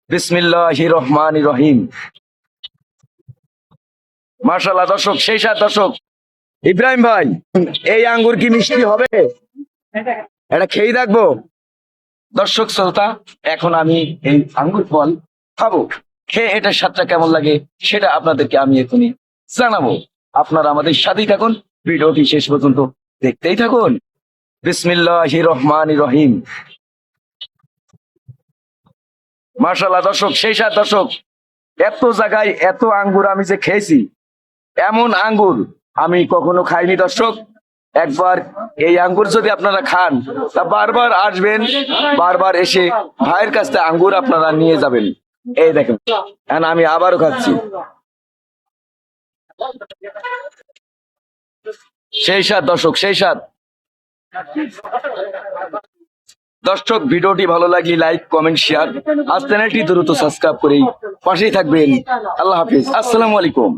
বিসমিল্লাহির রহমানির রহিম। মাশাআল্লাহ দর্শক, সেই সাত দর্শক। ইব্রাহিম ভাই, এই আঙ্গুর কি মিষ্টি হবে? এটা খেয়ে দেখবো। দর্শক শ্রোতা, এখন আমি এই আঙ্গুর ফল খাবো। খেয়ে এটার স্বাদটা কেমন লাগে সেটা আপনাদেরকে আমি এখনই জানাবো। আপনারা আমাদের সাথেই থাকুন, ভিডিওটি শেষ পর্যন্ত দেখতেই থাকুন। বিসমিল্লাহির রহমানির রহিম। মাশাআল্লাহ দর্শক, সেই সাত দর্শক। এত জায়গায় এত আঙ্গুর আমি যে খেয়েছি, এমন আঙ্গুর আমি কখনো খাইনি দর্শক। একবার এই আঙ্গুর যদি আপনারা খান, তা বারবার আসবেন, বারবার এসে ভাইয়ের কাছ থেকে আঙ্গুর আপনারা নিয়ে যাবেন। এই দেখেন, এখন আমি আবারও খাচ্ছি। সেই সাত দর্শক, সেই সাত দর্শক। ভিডিওটি ভালো লাগলে লাইক, কমেন্ট, শেয়ার আর চ্যানেলটি দ্রুত সাবস্ক্রাইব করে পাশেই থাকবেন। আল্লাহ হাফিজ, আসসালামু আলাইকুম।